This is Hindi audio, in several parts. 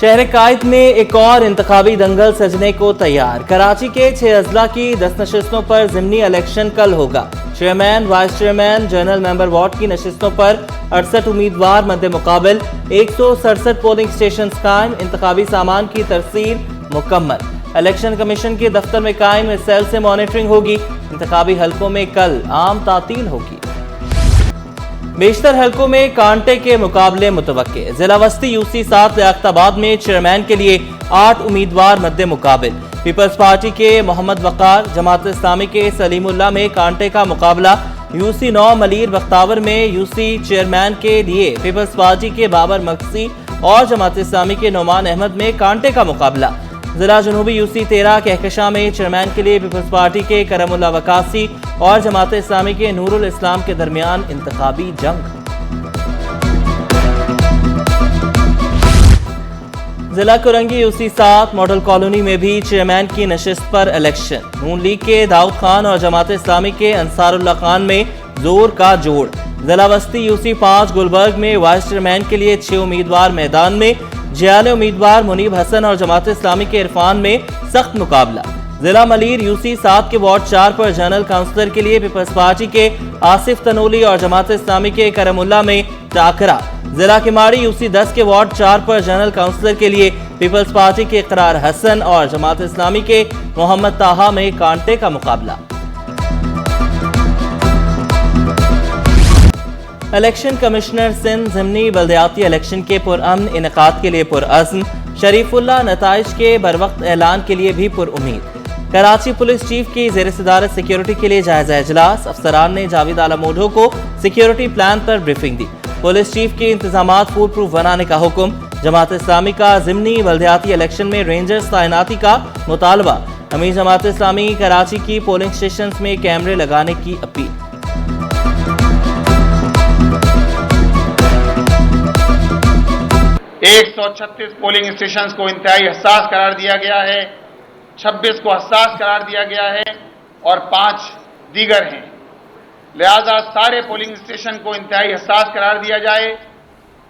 शहर कायद में एक और इंतखाबी दंगल सजने को तैयार। कराची के 6 अजला की 10 नशिस्तों पर ज़िमनी इलेक्शन कल होगा। Chairman, vice chairman, general member ward की नशिस्तों पर 68 उम्मीदवार मद्दे मुकाबिल 167 पोलिंग स्टेशन कायम। इंतखाबी सामान की तरसील मुकम्मल। इलेक्शन कमीशन के दफ्तर में कायम सेल से मॉनिटरिंग होगी। इंतखाबी हलकों में कल आम तातील होगी। बेशतर हलकों में कांटे के मुकाबले मुतवक्के। जिला वस्ती यूसी 7 लियाकताबाद में चेयरमैन के लिए 8 उम्मीदवार मद्दे मुकाबिल। पीपल्स पार्टी के मोहम्मद वकार, जमात इस्लामी के सलीमुल्लाह में कांटे का मुकाबला। यूसी 9 मलीर बख्तावर में यूसी चेयरमैन के लिए पीपल्स पार्टी के बाबर मक्सी और जमात इस्लामी के नोमान अहमद में कांटे का मुकाबला। जिला जनूबी यूसी 13 कहकशां में चेयरमैन के लिए पीपल्स पार्टी के करमुल्लाह वकासी और जमात इस्लामी के नूरुल इस्लाम के दरमियान इंतखाबी जंग। जिला कुरंगी यूसी 7 मॉडल कॉलोनी में भी चेयरमैन की नशिस्त पर इलेक्शन। नून लीग के दाऊद खान और जमात इस्लामी के अंसारुल्लाह खान में जोर का जोड़। जिला वस्ती यूसी 5 गुलबर्ग में वाइस चेयरमैन के लिए 6 उम्मीदवार मैदान में। जियाले उम्मीदवार मुनीब हसन और जमात इस्लामी के इरफान में सख्त मुकाबला। जिला मलीर यूसी 7 के वार्ड 4 पर जनरल काउंसलर के लिए पीपल्स पार्टी के आसिफ तनोली और जमात इस्लामी के करमुल्लाह में टाकरा। जिला किमाड़ी यूसी 10 के वार्ड 4 पर जनरल काउंसलर के लिए पीपल्स पार्टी के इकरार हसन और जमात इस्लामी के मोहम्मद ताहा में कांटे का मुकाबला। इलेक्शन कमिश्नर सिंध ज़िमनी बल्दियाती इलेक्शन के पुरअमन इनेकाद के लिए पुरअज़्म। शरीफुल्लाह नताइज के बरवक्त ऐलान के लिए भी पुरउम्मीद। कराची पुलिस चीफ की ज़ेर सदारत सिक्योरिटी के लिए जायजा इजलास। अफसरान ने जावेद आलम ओढो को सिक्योरिटी प्लान पर ब्रीफिंग दी। पुलिस चीफ के इंतजामात फूल प्रूफ बनाने का हुक्म। जमात इस्लामी का ज़िमनी बल्दियाती इलेक्शन में रेंजर्स तैनाती का मुतालबा। अमीर जमात इस्लामी कराची की पोलिंग स्टेशन में कैमरे लगाने की अपील। एक 136 पोलिंग स्टेशन को इंतहाई हसास करार दिया गया है, 26 को हसास करार दिया गया है और 5 दीगर हैं। लिहाजा सारे पोलिंग स्टेशन को इंतहाई हसास करार दिया जाए।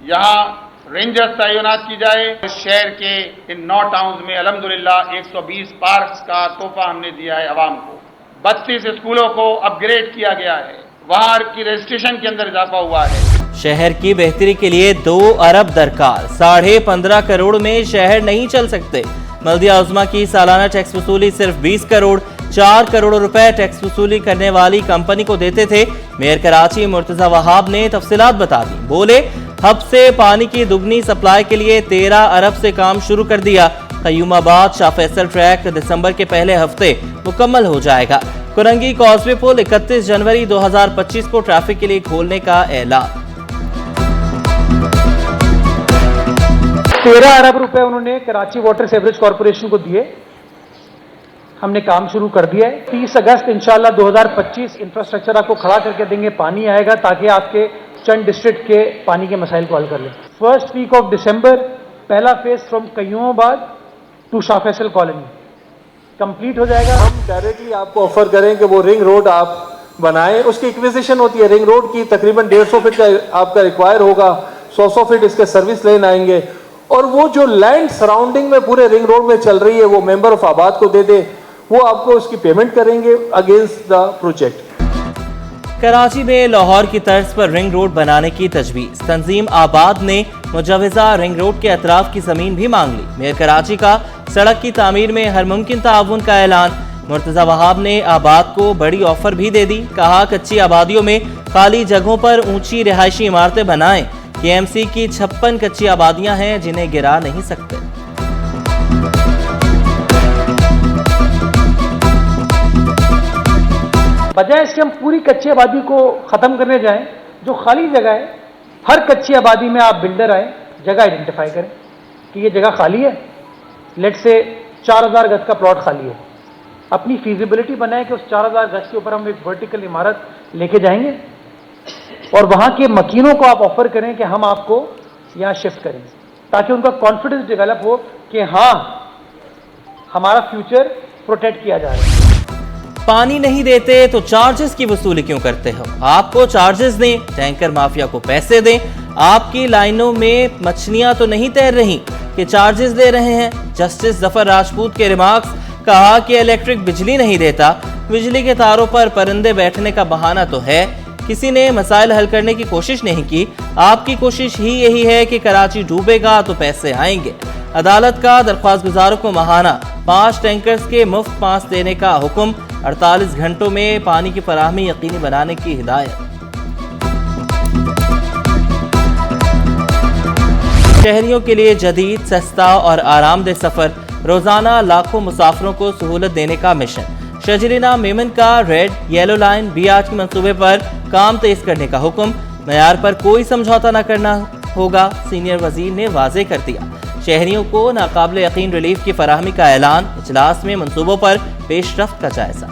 यहाँ रेंजर्स तैनात की जाए। शहर के इन 9 टाउन्स में अल्हम्दुलिल्लाह 120 पार्क्स का तोहफा हमने दिया है अवाम को। 32 स्कूलों को अपग्रेड किया गया है। वहाँ की रजिस्ट्रेशन के अंदर इजाफा हुआ है। शहर की बेहतरी के लिए 2 अरब दरकार। 15.5 करोड़ में शहर नहीं चल सकते। बल्दिया उज़्मा की सालाना टैक्स वसूली सिर्फ 20 करोड़। 4 करोड़ रुपए टैक्स वसूली करने वाली कंपनी को देते थे। मेयर कराची मुर्तजा वहाब ने तफसीलात बता दी। बोले, हब से पानी की दुगनी सप्लाई के लिए 13 अरब से काम शुरू कर दिया। कयूमाबाद शाह फैसल ट्रैक दिसंबर के पहले हफ्ते मुकम्मल हो जाएगा। कुरंगी कॉजवे पुल 31 जनवरी 2025 को ट्रैफिक के लिए खोलने का ऐलान। 13 अरब रुपए उन्होंने कराची वाटर सेवरेज कॉरपोरेशन को दिए। हमने काम शुरू कर दिया है। 30 अगस्त इंशाल्लाह 2025 इंफ्रास्ट्रक्चर आपको खड़ा करके देंगे। पानी आएगा ताकि आपके चंद डिस्ट्रिक्ट के पानी के मसाइल को हल कर लें। फर्स्ट वीक ऑफ दिसंबर पहला phase from Qayyumabad to Shah Faisal colony complete हो जाएगा। हम डायरेक्टली आपको ऑफर करें कि वो रिंग रोड आप बनाएं। उसकी एक्विजिशन होती है। रिंग रोड की तकरीबन 150 फीट का आपका रिक्वायर होगा। 100 फीट इसके सर्विस लेन आएंगे और वो जो लैंड सराउंडिंग में पूरे रिंग रोड में चल रही है वो मेंबर ऑफ आबाद को दे दे। वो आपको उसकी पेमेंट करेंगे अगेंस्ट द प्रोजेक्ट। कराची में लाहौर की तर्ज पर रिंग रोड बनाने की तजवीज। तंजीम आबाद ने मुजवजा रिंग रोड के अतराफ की जमीन भी मांग ली। मेयर कराची का सड़क की तामीर में हर मुमकिन ताउन का ऐलान। मुर्तजा वहाब ने आबाद को बड़ी ऑफर भी दे दी। कहा, कच्ची आबादियों में खाली जगहों पर ऊंची रिहायशी इमारतें बनाएं। केएमसी की 56 कच्ची आबादियां हैं जिन्हें गिरा नहीं सकते। बजाय इसके हम पूरी कच्ची आबादी को खत्म करने जाएं, जो खाली जगह है हर कच्ची आबादी में आप बिल्डर आए, जगह आइडेंटिफाई करें कि ये जगह खाली है। लेट से 4000 गज का प्लॉट खाली है। अपनी फीजिबिलिटी बनाए कि उस 4000 गज के ऊपर हम एक वर्टिकल इमारत लेके जाएंगे और वहां के मकीनों को आप ऑफर करें कि हम आपको यहाँ शिफ्ट करें, ताकि उनका कॉन्फिडेंस डेवलप हो कि हाँ हमारा फ्यूचर प्रोटेक्ट किया जा रहा है। पानी नहीं देते तो चार्जेस की वसूली क्यों करते हो? आपको चार्जेस दें, टैंकर माफिया को पैसे दें। आपकी लाइनों में मछलियां तो नहीं तैर रही। के चार्जेस ले रहे हैं। जस्टिस जफर राजपूत के रिमार्क्स, कहा कि इलेक्ट्रिक बिजली नहीं देता, बिजली के तारों पर परिंदे बैठने का बहाना तो है, किसी ने मसाइल हल करने की कोशिश नहीं की। आपकी कोशिश ही यही है कि कराची डूबेगा तो पैसे आएंगे। अदालत का दरख्वास्त गुजारों को माहाना 5 टैंकर्स के मुफ्त पास देने का हुक्म, 48 घंटों में पानी की फराहमी यकीनी बनाने की हिदायत। शहरियों के लिए जदीद, सस्ता और आरामदेह सफर, रोजाना लाखों मुसाफिरों को सहूलत देने का मिशन। शजरीना मेमन का रेड येलो लाइन BRT मंसूबे पर काम तेज करने का हुक्म, मयार पर कोई समझौता न करना होगा, सीनियर वजीर ने वाजे कर दिया। शहरियों को नाकाबिल यकीन रिलीफ की फराहमी का ऐलान, इजलास में मंसूबों पर पेशरफ्त का जायजा।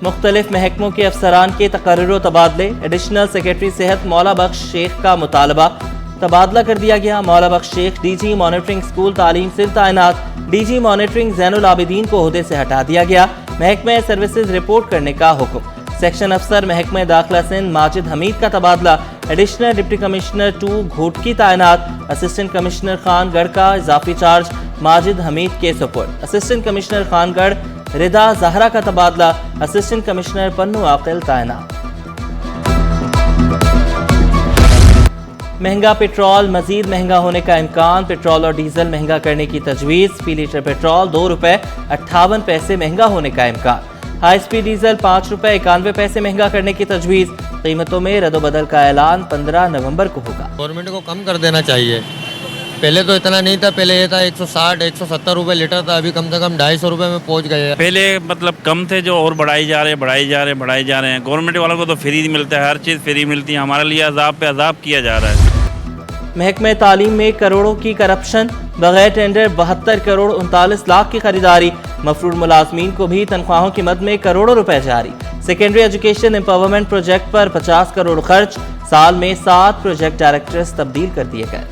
मुख्तलिफ महकमों के अफसरान के तकर्रुर तबादले, एडिशनल सेक्रेटरी सेहत मौला बख्श शेख का मुतालबा, तबादला कर दिया गया। मौला बख्श शेख DG मॉनिटरिंग स्कूल तालीम सिंध तैनात, DG मॉनिटरिंग ज़ैनुल आबिदीन को ओहदे से हटा दिया गया। महकमा सर्विसेज रिपोर्ट करने का हुक्म। सेक्शन अफसर महकमा दाखिला सिंध माजिद हमीद का तबादला, एडिशनल डिप्टी कमिश्नर 2 घोटकी तैनात, असिस्टेंट कमिश्नर खानगढ़ का इजाफी चार्ज माजिद हमीद के सुपुर्द। असिस्टेंट कमिश्नर खानगढ़ रिदा जहरा का तबादला, असिस्टेंट कमिश्नर पन्नू आकिल तैनात। महंगा पेट्रोल, मजीद महंगा होने का इम्कान, पेट्रोल और डीजल महंगा करने की तजवीज़। फी लीटर पेट्रोल ₹2.58 महंगा होने का इम्कान। हाई स्पीड डीजल ₹5.91 महंगा करने की तजवीज़। कीमतों में रद्दबदल का ऐलान 15 नवंबर को होगा। गवर्नमेंट को कम कर देना चाहिए। पहले तो इतना नहीं था, पहले ये था 160-170 रुपए लीटर था, अभी कम से कम 250 रुपए में पहुंच गए हैं। पहले मतलब कम थे जो, और बढ़ाई जा रहे हैं। गवर्नमेंट वालों को तो फ्री मिलता है, हर चीज़ फ्री मिलती है, हमारे लिए अजाब पे अजाब किया जा रहा है। महकमे तालीम में करोड़ों की करप्शन, बगैर टेंडर 72 करोड़ 39 लाख की खरीदारी। मफरूर मुलाजमीन को भी तनख्वाहों की मद में करोड़ों रुपए जारी। सेकेंडरी एजुकेशन एम्पावरमेंट प्रोजेक्ट पर 50 करोड़ खर्च, साल में 7 प्रोजेक्ट डायरेक्टर्स तब्दील कर दिए गए।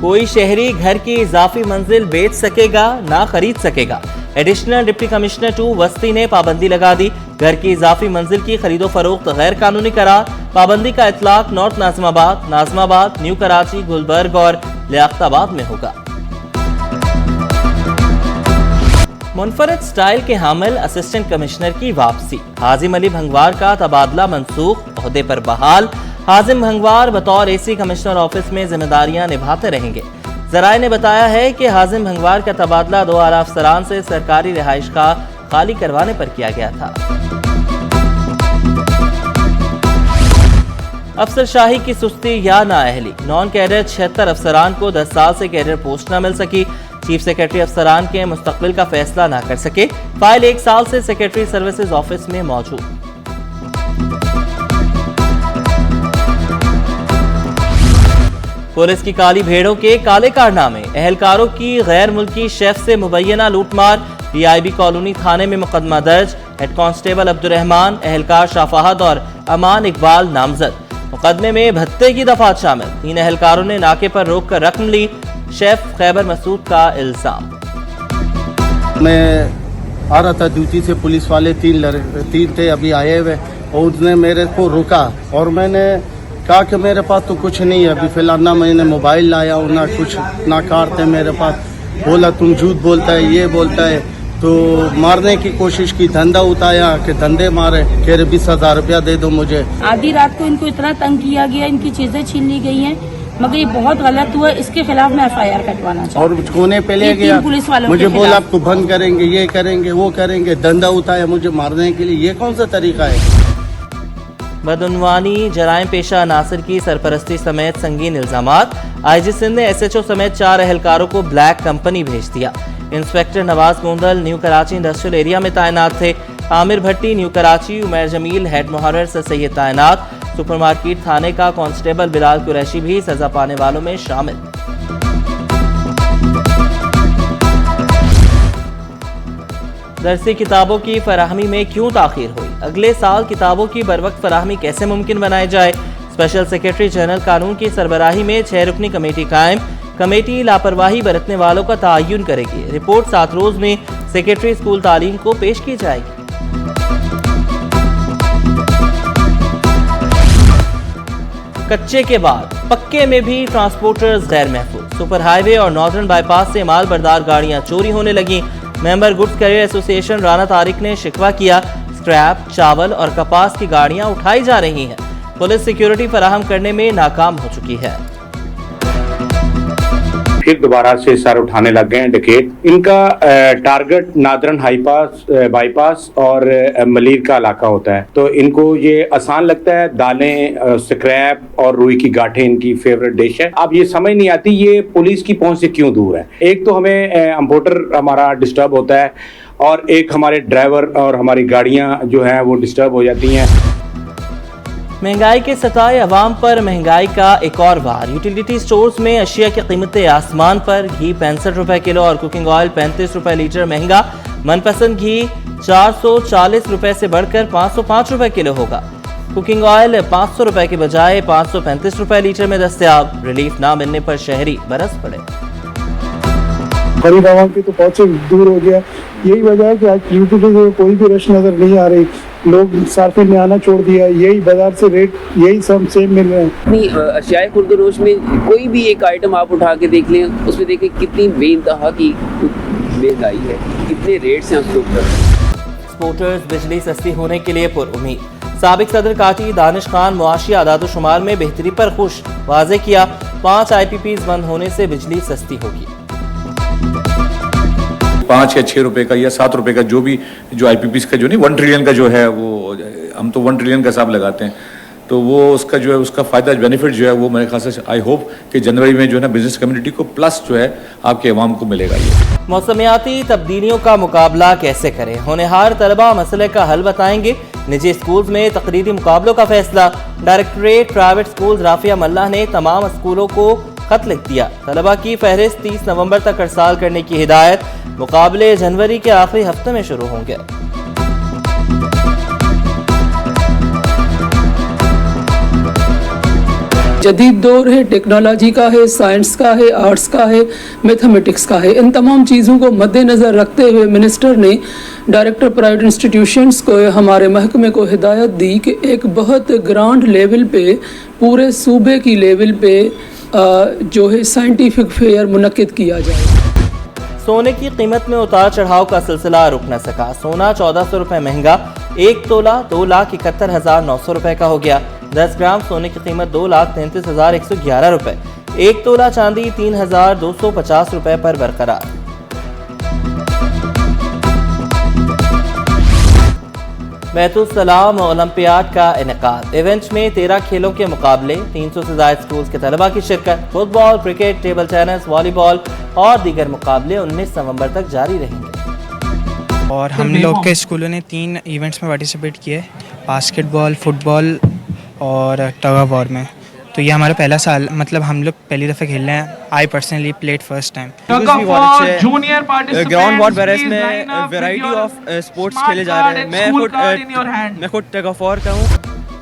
कोई शहरी घर की इजाफी मंजिल बेच सकेगा ना खरीद सकेगा। एडिशनल डिप्टी कमिश्नर 2 वस्ती ने पाबंदी लगा दी। घर की इजाफी मंजिल की खरीदो फरोख्त गैर कानूनी करार। पाबंदी का इतलाक नॉर्थ नाज़िमाबाद, न्यू कराची, गुलबर्ग और लियाकताबाद में होगा। मुनफरद स्टाइल के हामिल असिस्टेंट कमिश्नर की वापसी। हाजिम अली भंगवार का तबादला मनसूख, ओहदे पर बहाल। हाजिम भंगवार बतौर AC कमिश्नर ऑफिस में जिम्मेदारियां निभाते रहेंगे। जराए ने बताया है कि हाजिम भंगवार का तबादला 2 आला अफसरान से सरकारी रिहाइश का खाली करवाने पर किया गया था। अफसरशाही की सुस्ती या नाअहली, नॉन कैडर 76 अफसरान को 10 साल से कैडर पोस्ट न मिल सकी। चीफ सेक्रेटरी अफसरान के मुस्तकबिल का फैसला न कर सके। फाइल 1 साल से सेक्रेटरी सर्विसेज ऑफिस में मौजूद। पुलिस की काली भेड़ों के काले कारनामे, एहलकारों की गैर मुल्की शेफ से मुबैना लूटमार। PIB कॉलोनी थाने में मुकदमा दर्ज। हेड कांस्टेबल अब्दुर्रहमान, एहलकार शाफाहत और अमान इकबाल नामजद। मुकदमे में भत्ते की दफात शामिल। 3 एहलकारों ने नाके पर रोक कर रकम ली। शेफ खैबर मसूद का इल्जाम। मैं आ रहा था ड्यूटी से, पुलिस वाले 3 थे अभी आए हुए, और उसने मेरे को रोका और मैंने कहा कि मेरे पास तो कुछ नहीं है अभी फिलहाल, ना मैंने मोबाइल लाया और ना कुछ, ना कार थे मेरे पास। बोला तुम झूठ बोलता है, ये बोलता है, तो मारने की कोशिश की, धंधा उताया कि धंधे मारे, कह रहे 20,000 रुपया दे दो मुझे। आधी रात को इनको इतना तंग किया गया, इनकी चीजें छीन ली गई हैं, मगर ये बहुत गलत हुआ। इसके खिलाफ मैं FIR कटवाना चाहूँ। और कोने पे ले गया, पुलिस वालों मुझे बोला आपको बंद करेंगे, ये करेंगे, वो करेंगे, धंधा उताया मुझे मारने के लिए। ये कौन सा तरीका है? बदउनवानी, जराइम पेशा अनासर की सरपरस्ती समेत संगीन इल्जामात। IG सिंध ने SHO समेत 4 एहलकारों को ब्लैक कंपनी भेज दिया। Inspector Nawaz Gondal new Karachi industrial area में तैनात थे। आमिर भट्टी न्यू कराची, उमैर जमील हेड मुहर्रर से सैयद तैनात। सुपरमार्केट थाने का कांस्टेबल बिलाल कुरैशी भी सजा पाने वालों में शामिल। दरसी किताबों की फराहमी में क्यों ताखीर हुई? अगले साल किताबों की बरवक्त फराहमी कैसे मुमकिन बनाई जाए? स्पेशल सेक्रेटरी जनरल कानून की सरबराही में 6 रुकनी कमेटी कायम। कमेटी लापरवाही बरतने वालों का तयन करेगी। रिपोर्ट 7 रोज में सेक्रेटरी स्कूल तालीम को पेश की जाएगी। कच्चे के बाद पक्के में भी ट्रांसपोर्टर्स गैर महफूज। सुपर हाईवे और नॉर्दर्न बाईपास से माल बरदार गाड़ियां चोरी होने लगी। Member goods carrier association Rana Tariq ने शिकवा किया, स्क्रैप, चावल और कपास की गाड़ियां उठाई जा रही हैं। पुलिस सिक्योरिटी फराहम करने में नाकाम हो चुकी है। फिर दोबारा से सर उठाने लग गए हैं डकैत। इनका टारगेट नादरन बाईपास और मलीर का इलाका होता है, तो इनको ये आसान लगता है। दालें, स्क्रैप और रुई की गांठें इनकी फेवरेट डिश है। अब ये समझ नहीं आती ये पुलिस की पहुंच से क्यों दूर है। एक तो हमें इंपोर्टर हमारा डिस्टर्ब होता है और एक हमारे ड्राइवर और हमारी गाड़ियां जो हैं वो डिस्टर्ब हो जाती हैं। महंगाई के सताए अवाम पर महंगाई का एक और वार। यूटिलिटी स्टोर्स में अशिया की कीमतें आसमान पर। घी 65 रुपए किलो और कुकिंग ऑयल 35 रुपए लीटर महंगा। मनपसंद घी 440 रुपए से बढ़कर 505 रुपए किलो होगा। कुकिंग ऑयल 500 रुपए के बजाय 535 रुपए लीटर में दस्तयाब। रिलीफ ना मिलने पर शहरी बरस पड़े। गरीब आवाम की तो पहुंच से दूर हो गया। यही वजह है कि आज यूटिलिटी में कोई भी रश नजर नहीं आ रही। लोग सार्फिन में आना छोड़ दिया। यही बाजार से रेट यही सब सेम मिल रहे हैं। अशियाए खुर्दरोश में कोई भी एक आइटम आप उठा के देख लें, उसमें देखें कितनी बेइंतहा की महंगाई है, कितने रेट्स हैं उसके ऊपर। एक्सपोर्टर्स बिजली सस्ती होने के लिए पुरुम्मीद। साबिक सदर काटी दानिश खान मुआशी आदाद-ओ-शुमार में बेहतरी पर खुश। वाज़े किया 5 IPPs बंद होने से बिजली सस्ती होगी। 5 या 6 रुपए का या 7 रुपए का जो भी जो IPPs का जो नहीं 1 ट्रिलियन का जो है वो हम तो 1 ट्रिलियन का हिसाब लगाते हैं, तो वो उसका जो है उसका फायदा बेनिफिट जो है वो मेरे ख्याल से आई होप कि जनवरी में जो है ना बिजनेस कम्युनिटी को प्लस जो है आपके अवाम को मिलेगा। ये मौसमियाती तब्दीलियों का मुकाबला कैसे करें, होनहार तलबा मसले का हल बताएंगे। निजी स्कूल्स में तकरीरी मुकाबलों का फैसला। डायरेक्टरेट प्राइवेट स्कूल राफिया मल्लाह ने तमाम स्कूलों को खत लिख दिया। तलबा की फहरिस्त 30 नवंबर तक अरसाल करने की हिदायत। मुकाबले जनवरी के आखिरी हफ्ते में शुरू होंगे। जदीद दौर है, टेक्नोलॉजी का है, साइंस का है, आर्ट्स का है, मैथमेटिक्स का है। इन तमाम चीज़ों को मद्देनज़र रखते हुए मिनिस्टर ने डायरेक्टर प्राइवेट इंस्टीट्यूशंस को, हमारे महकमे को हिदायत दी कि एक बहुत ग्रांड लेवल पे, पूरे सूबे की लेवल पे जो है साइंटिफिक फेयर मुनक्किद किया जाए। सोने की कीमत में उतार चढ़ाव का सिलसिला रुक न सका। सोना 1400 रुपए महंगा। 1 तोला 2,71,900 रुपए का हो गया। 10 ग्राम सोने की कीमत 2,33,111 रुपए। 1 तोला चांदी 3,250 रुपए पर बरकरार। बैतुल सलाम ओलंपियाड का इनेकाद। इवेंट में 13 खेलों के मुकाबले, 300 से ज़ायद स्कूल्स के तलबा की शिरकत। Football, cricket, table tennis, volleyball और दीगर मुकाबले 19 नवंबर तक जारी रहेंगे। और हम लोग के स्कूलों ने 3 इवेंट्स में पार्टिसिपेट किए, बास्केटबॉल, फुटबॉल और टग ऑफ वॉर में। तो ये हमारा पहला साल, मतलब हम लोग पहली दफ़ा खेल रहे हैं। I personally played first time. Ground वॉर बैरेस में वैरायटी ऑफ स्पोर्ट्स खेले जा रहे हैं। मैं खुद टग ऑफ वॉर का हूँ।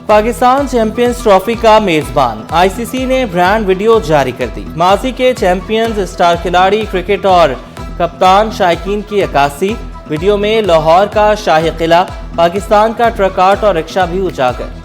पाकिस्तान चैंपियंस ट्रॉफी का मेजबान। ICC ने ब्रांड वीडियो जारी कर दी। माजी के चैंपियंस, स्टार खिलाड़ी, क्रिकेट और कप्तान शायकीन की अक्कासी। वीडियो में लाहौर का शाही किला, पाकिस्तान का ट्रक आर्ट और रिक्शा भी उजागर।